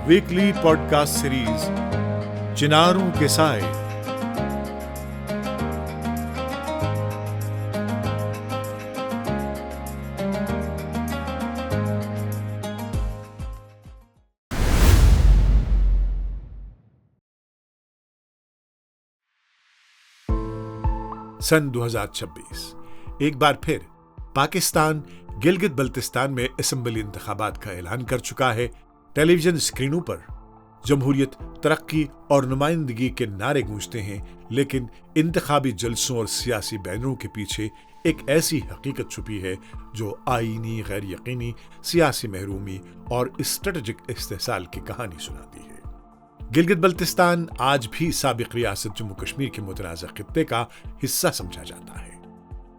Weekly podcast series चिनारों के साए। सन 2026 एक बार फिर पाकिस्तान गिलगित बल्तिस्तान में असेंबली इंतखाबात का ऐलान कर चुका है। टेलीविजन स्क्रीनों पर जमहूरियत, तरक्की और नुमाइंदगी के नारे गूंजते हैं, लेकिन इंतखाबी जलसों और सियासी बैनरों के पीछे एक ऐसी हकीकत छुपी है जो आईनी, गैर यकीनी, सियासी महरूमी और स्ट्रेटेजिक इस्तेहसाल की कहानी सुनाती है। गिलगित बल्तिस्तान आज भी साबिक रियासत जम्मू कश्मीर के मुतनाज़ा खित्ते का हिस्सा समझा जाता है।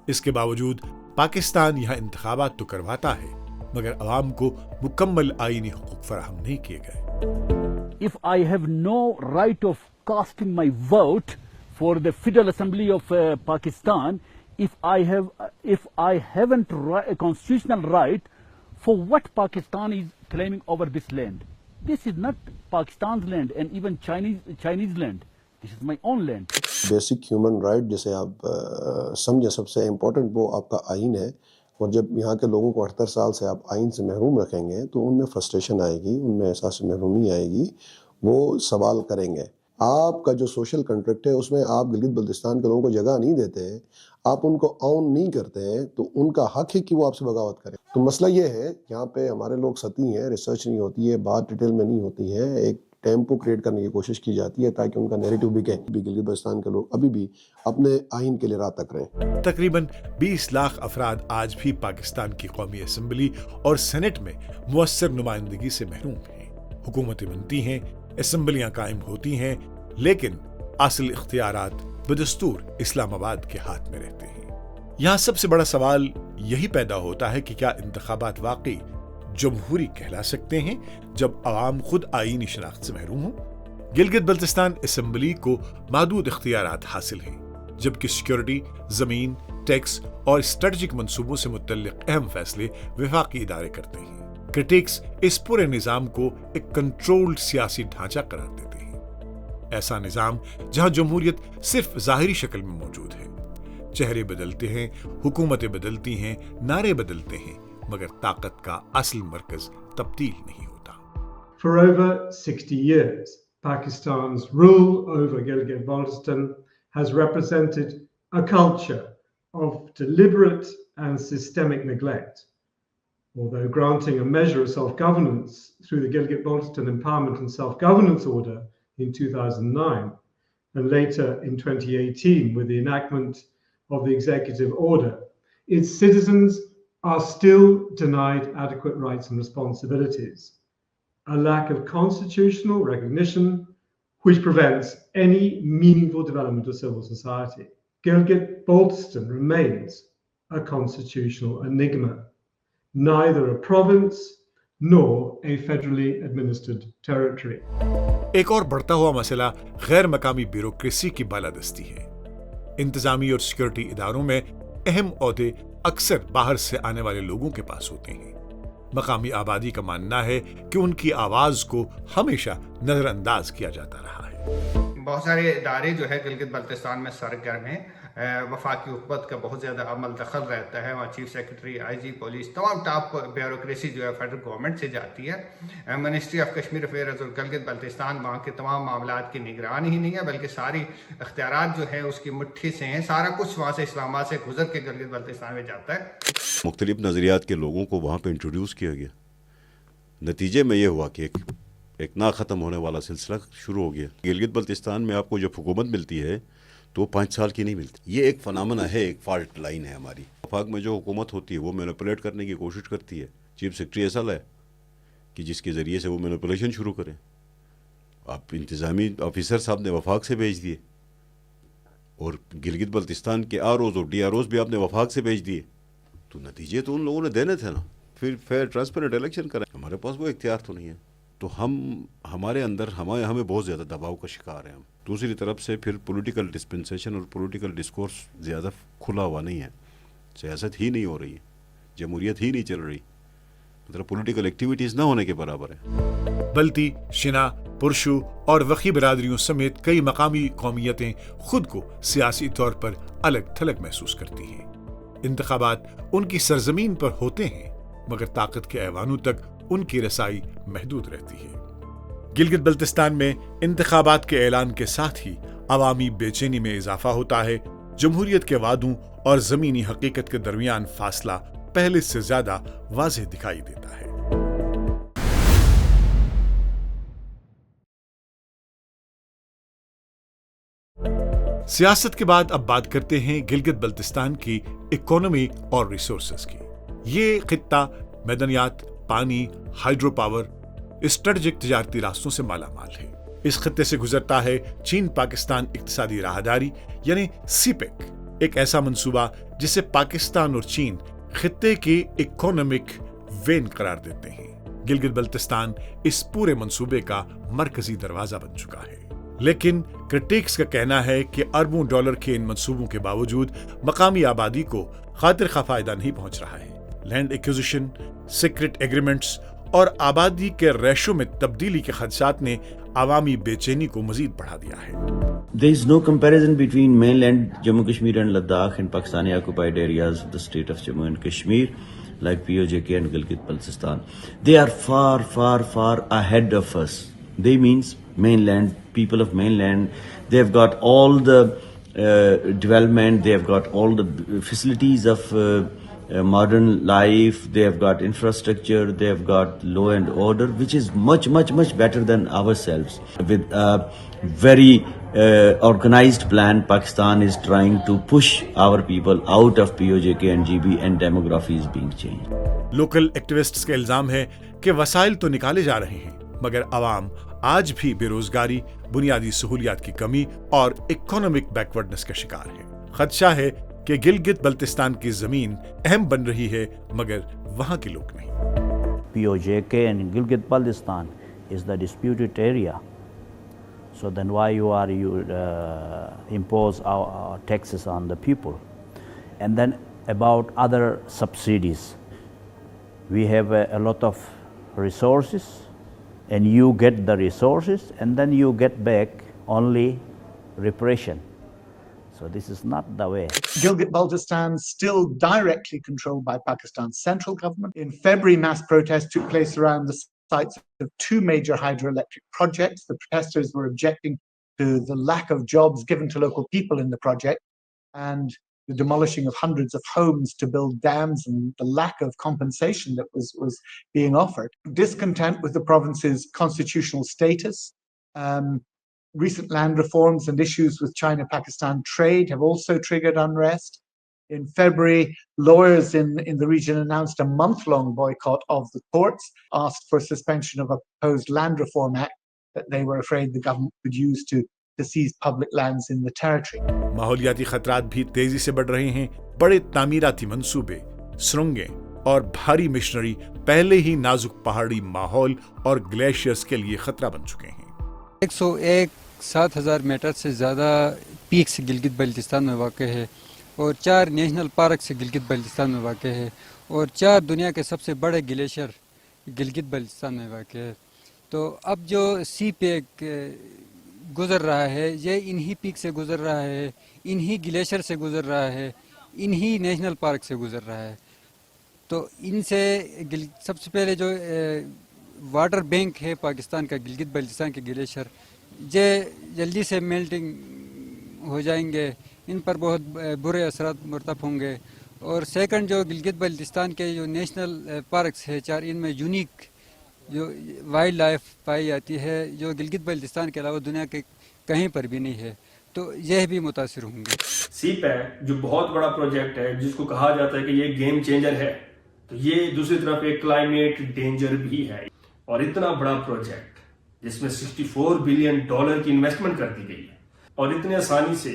इसके बावजूद पाकिस्तान यहाँ इंतखाबात तो करवाता है, मगर अवाम को मुकम्मल आईनी हुकूक फराहम नहीं किए गए। If I have no right of casting my vote for the Federal Assembly of Pakistan, if I haven't a constitutional right, for what Pakistan is claiming over this land? This is not Pakistan's land and even Chinese land. This is my own land. Basic human right जिसे आप समझें सबसे important वो आपका आइन है, और जब यहाँ के लोगों को 78 साल से आप आइन से महरूम रखेंगे तो उनमें फ्रस्ट्रेशन आएगी, उनमें एहसास महरूमी आएगी, वो सवाल करेंगे। आपका जो सोशल कंट्रैक्ट है उसमें आप गिलगित बल्तिस्तान के लोगों को जगह नहीं देते हैं, आप उनको ऑन नहीं करते हैं, तो उनका हक है कि वो आपसे बगावत करें। तो मसला ये है, यहाँ पे हमारे लोग सती हैं, रिसर्च नहीं होती है, बात डिटेल में नहीं होती है, एक टेम्पो क्रिएट करने की कोशिश की जाती है ताकि उनका नैरेटिव बिके। गिलगित बल्तिस्तान के लोग अभी भी अपने आइन के लिए राह तक रहे। तकरीबन 20 लाख अफराद आज भी पाकिस्तान की कौमी असेंबली और सेनेट में मुअस्सर नुमाइंदगी से महरूम हैं। हुकूमतें बनती हैं, असेंबलियां कायम होती हैं, लेकिन असल इख्तियारात बदस्तूर इस्लामाबाद के हाथ में रहते हैं। यहाँ सबसे बड़ा सवाल यही पैदा होता है कि क्या इंतखाबात वाकई जमहूरी कहला सकते हैं जब अवाम खुद आईनी शनाख्त से महरूम हो। गिलगित बल्तिस्तान असेंबली को महदूद इख्तियारात हासिल हैं, जबकि सिक्योरिटी, जमीन, टैक्स और स्ट्रेटेजिक मंसूबों से मुतल्लिक अहम फैसले वफाकी इदारे करते हैं। क्रिटिक्स इस पूरे निजाम को एक कंट्रोल्ड सियासी ढांचा करार देते हैं। ऐसा निजाम जहां जमहूरियत सिर्फ जाहिरी शक्ल में मौजूद है। चेहरे बदलते हैं, हुकूमतें बदलती हैं, नारे बदलते हैं, मगर ताकत का असल मरकज तब्दील नहीं होता। For over 60 years, Pakistan's rule over Gilgit-Baltistan has represented a culture of deliberate and systemic neglect. Although granting a measure of self-governance through the Gilgit-Baltistan Empowerment and Self-Governance Order in 2009, and later in 2018 with the enactment of the Executive Order, its citizens are still denied adequate rights and responsibilities. A lack of constitutional recognition which prevents any meaningful development of civil society. Gilgit-Baltistan remains a constitutional enigma, neither a province nor a federally administered territory. एक और बढ़ता हुआ मसला गैर मकामी bureaucracy की बालादस्ती है। इंतजामी और सिक्योरिटी इदारों में अहम ओहदे अक्सर बाहर से आने वाले लोगों के पास होते हैं। मकामी आबादी का मानना है कि उनकी आवाज को हमेशा नजरअंदाज किया जाता रहा है। बहुत सारे इदारे जो है गिलगित बल्तिस्तान में सरगर्म हैं। वफाकी हुकूमत का बहुत ज़्यादा अमल दखल रहता है। वहाँ चीफ सेक्रेटरी, आईजी, पुलिस, तमाम टॉप ब्यूरोक्रेसी जो है फेडरल गवर्नमेंट से जाती है। मिनिस्ट्री ऑफ कश्मीर अफेयर्स और गिलगित बल्तिस्तान वहाँ के तमाम मामलात की निगरान ही नहीं है, बल्कि सारी इख्तियारात जो है उसकी मुट्ठी से हैं। सारा कुछ वहाँ से इस्लामाबाद से गुजर के गिलगित बल्तिस्तान में जाता है। मुख्तलिफ नज़रियात के लोगों को वहाँ पर इंट्रोड्यूस किया गया। नतीजे में यह हुआ कि एक ना ख़त्म होने वाला सिलसिला शुरू हो गया। गिलगित बल्तिस्तान में आपको जब हुकूमत मिलती है तो 5 साल की नहीं मिलती। ये एक फनामना है, एक फॉल्ट लाइन है हमारी। वफाक में जो हुकूमत होती है वो मैनिपुलेट करने की कोशिश करती है। चीफ सेक्रेटरी ऐसा लाए कि जिसके ज़रिए से वो मैनिपुलेशन शुरू करें। आप इंतज़ामी ऑफिसर साहब ने वफाक से भेज दिए, और गिलगित बल्तिस्तान के आरओज़ और DROs भी आपने वफाक से भेज दिए, तो नतीजे तो उन लोगों ने देने थे ना। फिर फेयर ट्रांसपेरेंट इलेक्शन करें। हमारे पास वो इख्तियार तो नहीं है, तो हमारे अंदर हमें बहुत ज़्यादा दबाव का शिकार हैं हम। दूसरी तरफ से फिर पॉलिटिकल डिस्पेंसेशन और पॉलिटिकल डिस्कोर्स ज़्यादा खुला हुआ नहीं है। सियासत ही नहीं हो रही है, जमहूरियत ही नहीं चल रही, मतलब पॉलिटिकल एक्टिविटीज़ ना होने के बराबर है। बल्ती, शिना, पुरशु और वकी बरादरियों समेत कई मकामी कौमियतें खुद को सियासी तौर पर अलग थलग महसूस करती हैं। इंतखाबात उनकी सरजमीन पर होते हैं, मगर ताकत के ऐवानों तक उनकी रसाई महदूद रहती है। गिलगित बल्तिस्तान में इंतखाबात के ऐलान के साथ ही अवामी बेचैनी में इजाफा होता है। जमहूरियत के वादों और जमीनी हकीकत के दरमियान फासला पहले से ज्यादा वाज़ेह दिखाई देता है। सियासत के बाद अब बात करते हैं गिलगित बल्तिस्तान की इकोनॉमी और रिसोर्सेज की। ये खित्ता मैदानियात, पानी, हाइड्रो पावर, स्ट्रेटेजिक तिजारती रास्तों से मालामाल है। इस खित्ते से गुजरता है चीन पाकिस्तान इक्तिसादी राहदारी यानी सीपेक, एक ऐसा मंसूबा जिसे पाकिस्तान और चीन खित्ते की इकोनॉमिक वेन करार देते हैं। गिलगित बल्तिस्तान इस पूरे मंसूबे का मरकजी दरवाजा बन चुका है, लेकिन क्रिटिक्स का कहना है कि अरबों डॉलर के इन मंसूबों के बावजूद मकामी आबादी को खातिर खा फायदा नहीं पहुंच रहा है। लैंड एक्विजिशन, सीक्रेट एग्रीमेंट्स और आबादी के रेशो में तब्दीली के खदशात ने आवामी बेचैनी को मजीद बढ़ा दिया है। There is no comparison between mainland Jammu Kashmir and Ladakh and Pakistani occupied areas of the state of Jammu and Kashmir like POJK and Gilgit Baltistan. They are far, far, far ahead of us. They means mainland, people of mainland, they have got all the development, they have got all the facilities of modern life, they have got infrastructure, they have got law and order, which is much, much, much better than ourselves. With a very organized plan, Pakistan is trying to push our people out of POJK and GB and demography is being changed. Local activists का इल्जाम है कि वसाइल तो निकाले जा रहे हैं, मगर अवाम आज भी बेरोजगारी, बुनियादी सहूलियात की कमी और इकोनॉमिक बैकवर्डनेस का शिकार है। खदशा है कि गिलगित बल्तिस्तान की जमीन अहम बन रही है, मगर वहां के लोग नहीं। POJK and Gilgit Baltistan is the disputed area. So then why you impose our taxes on the people? And then about other subsidies, we have a lot of resources, and you get the resources, and then you get back only repression. So this is not the way. Gilgit-Baltistan still directly controlled by Pakistan's central government. In February, mass protests took place around the sites of two major hydroelectric projects. The protesters were objecting to the lack of jobs given to local people in the project and the demolishing of hundreds of homes to build dams and the lack of compensation that was being offered. Discontent with the province's constitutional status, recent land reforms and issues with China-Pakistan trade have also triggered unrest. In February, lawyers in the region announced a month-long boycott of the courts, asked for suspension of a proposed land reform act that they were afraid the government would use to seize public lands in the territory. माहौलियाती खतरात भी तेजी से बढ़ रहे हैं। बड़े तामीराती मंसूबे, सुरंगें और भारी मिशनरी पहले ही नाजुक पहाड़ी माहौल और ग्लेशियर्स के लिए खतरा बन चुके हैं। 101,000 मीटर से ज़्यादा पीक से गिलगित बल्तिस्तान में वाक़ है और 4 नेशनल पार्क से गिलगित बल्तिस्तान में वाक़ है और 4 दुनिया के सबसे बड़े ग्लेशियर गिलगित बल्तिस्तान में वाक़ है। तो अब जो सी पैक गुज़र रहा है, ये इन्हीं पीक से गुज़र रहा है, इन्हीं ग्लेशियर से गुज़र रहा है, इन्हीं नेशनल पार्क से गुज़र रहा है। तो इनसे सबसे पहले जो वाटर बैंक है पाकिस्तान का, गिलगित बल्तिस्तान के ग्लेशियर, ये जल्दी से मेल्टिंग हो जाएंगे, इन पर बहुत बुरे असरात मुरतब होंगे। और सेकंड जो गिलगित बल्तिस्तान के जो नेशनल पार्क्स है 4, इनमें यूनिक जो वाइल्ड लाइफ पाई जाती है, जो गिलगित बल्तिस्तान के अलावा दुनिया के कहीं पर भी नहीं है, तो यह भी मुतासिर होंगे। सी पैक जो बहुत बड़ा प्रोजेक्ट है, जिसको कहा जाता है कि ये गेम चेंजर है, तो ये दूसरी तरफ एक क्लाइमेट डेंजर भी है। और इतना बड़ा प्रोजेक्ट जिसमें $64 बिलियन की इन्वेस्टमेंट कर दी गई है और इतने आसानी से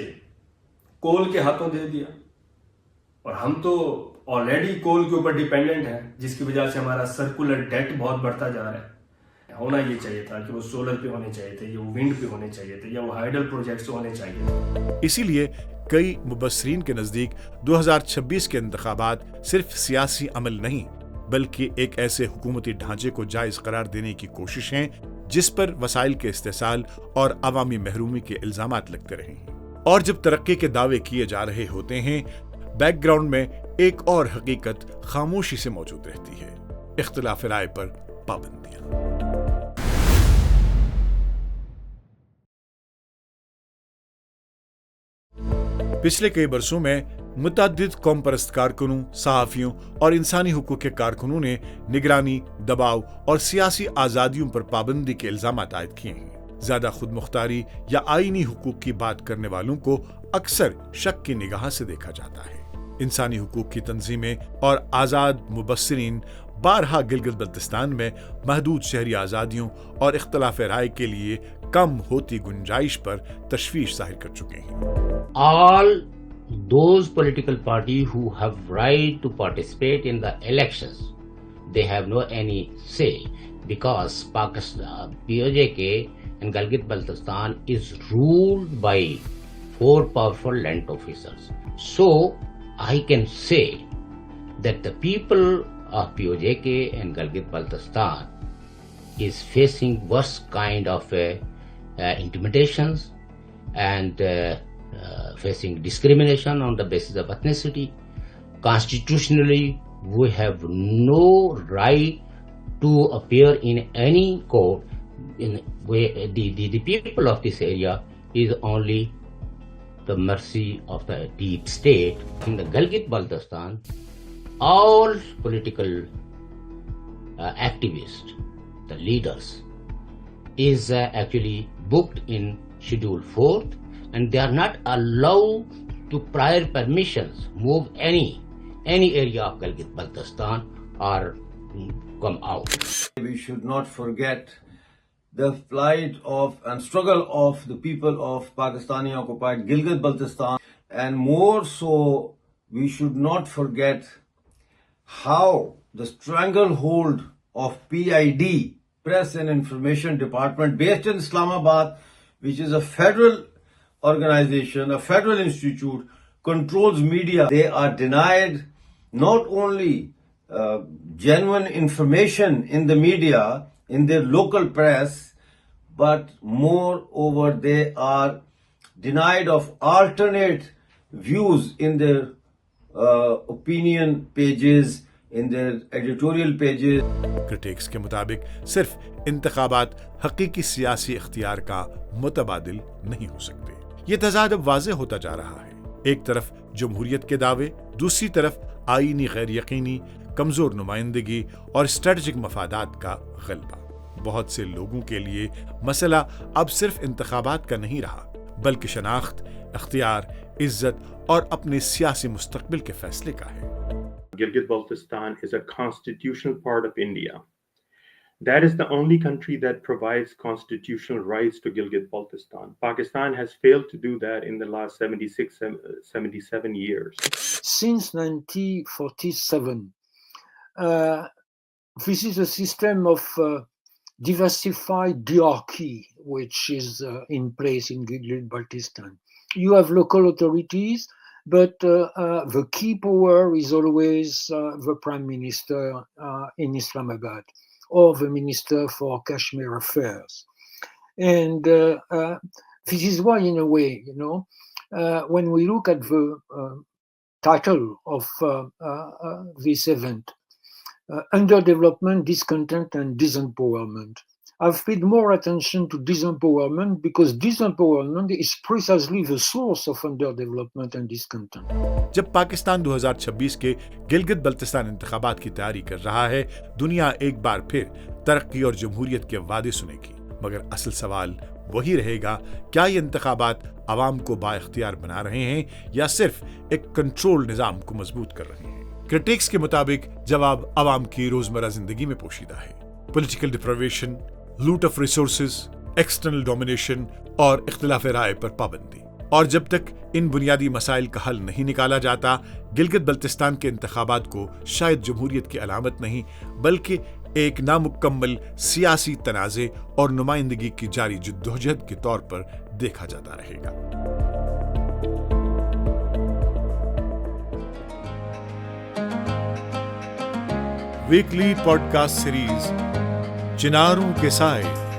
कोल के हाथों दे दिया। और हम तो ऑलरेडी कोल के ऊपर डिपेंडेंट है, जिसकी वजह से हमारा सर्कुलर डेट बहुत बढ़ता जा रहा है। होना ये चाहिए था कि वो सोलर पे होने चाहिए थे, या वो विंड पे होने चाहिए थे, या वो हाइडल प्रोजेक्ट्स होने चाहिए। इसीलिए कई मुबस्सरीन के नजदीक 2026 के इंतखाबात सिर्फ सियासी अमल नहीं बल्कि एक ऐसे हुकूमती ढांचे को जायज करार देने की कोशिश है जिस पर वसाइल के इस्तेसाल और अवामी महरूमी के इल्जामात लगते रहे हैं। और जब तरक्की के दावे किए जा रहे होते हैं, बैकग्राउंड में एक और हकीकत खामोशी से मौजूद रहती है, इख्तिलाफ राय पर पाबंदियां। पिछले कई बरसों में मुतअद्दिद कौम परस्त कारकुनों, सहाफियों और इंसानी हुकूक के कारकुनों ने निगरानी, दबाव और सियासी आजादियों पर पाबंदी के इल्जामात आयद किए हैं। ज्यादा खुद मुख्तारी या आईनी हुकूक की बात करने वालों को अक्सर शक की निगाह से देखा जाता है। इंसानी हुकूक की तंजीमें और आजाद मुबस्सिरीन बारहा गिलगित बल्तिस्तान में महदूद शहरी आजादियों और इख्तिलाफ राय के लिए कम होती गुंजाइश पर तशवीश जाहिर कर चुके हैं। All those political parties who have right to participate in the elections, they have no any say, because Pakistan, POJK and Gilgit-Baltistan is ruled by 4 powerful land officers. So I can say that the people of POJK and Gilgit-Baltistan is facing worst kind of intimidations and facing discrimination on the basis of ethnicity. Constitutionally, we have no right to appear in any court. The people of this area is only the mercy of the deep state. In the Gilgit-Baltistan, all political activists, the leaders, is actually booked in Schedule 4th, and they are not allowed to prior permissions move any area of Gilgit-Baltistan or come out. We should not forget the plight of and struggle of the people of Pakistani occupied Gilgit-Baltistan, and more so we should not forget how the stranglehold of PID, Press and Information Department, based in Islamabad, which is a federal organization, a federal institute, controls media. They are denied not only genuine information in the media, in their local press, but moreover they are denied of alternate views in their opinion pages, in their editorial pages. Critics के मुताबिक सिर्फ इंतखाबात हकीकी सियासी इख्तियार का मुतबादिल नहीं हो सकते। ये तजाद अब वाज़ेह होता जा रहा है। एक तरफ जमहूरियत के दावे, दूसरी तरफ आईनी गैर यकीनी, कमजोर नुमाइंदगी और स्ट्रेटेजिक मफादात का गलबा। बहुत से लोगों के लिए मसला अब सिर्फ इंतखाबात का नहीं रहा, बल्कि शनाख्त, इख्तियार, इज्जत और अपने सियासी मुस्तकबिल के फैसले का है। Gilgit-Baltistan is a constitutional part of India. That is the only country that provides constitutional rights to Gilgit-Baltistan. Pakistan has failed to do that in the last 77 years. Since 1947, this is a system of diversified diarchy which is in place in Gilgit-Baltistan. You have local authorities, but the key power is always the Prime Minister in Islamabad or the Minister for Kashmir Affairs. And this is why, in a way, when we look at the title of this event, underdevelopment, discontent, and disempowerment, I've paid more attention to disempowerment because disempowerment is precisely the source of underdevelopment and discontent. जब पाकिस्तान 2026 के गिलगित बल्तिस्तान इंतखाबात की तैयारी कर रहा है, दुनिया एक बार फिर तरक्की और जमहूरियत के वादे सुनेगी, मगर असल सवाल वही रहेगा, क्या ये इंतखाबात आवाम को बाइख्तियार बना रहे हैं या सिर्फ एक कंट्रोल निजाम को मजबूत कर रहे हैं? क्रिटिक्स के मुताबिक जवाब आवाम की रोजमर्रा जिंदगी में पोशीदा है। पॉलिटिकल डिप्रावेशन, लूट ऑफ रिसोर्सेज, एक्सटर्नल डोमिनेशन और इख्तिलाफ राय पर पाबंदी। और जब तक इन बुनियादी मसाइल का हल नहीं निकाला जाता, गिलगित बल्तिस्तान के इंतखाबात को शायद जमहूरियत की अलामत नहीं, बल्कि एक नामुकम्मल सियासी तनाज़े और नुमाइंदगी की जारी जद्दोजहद के तौर पर देखा जाता रहेगा। weekly podcast series Chinarun ke Saaye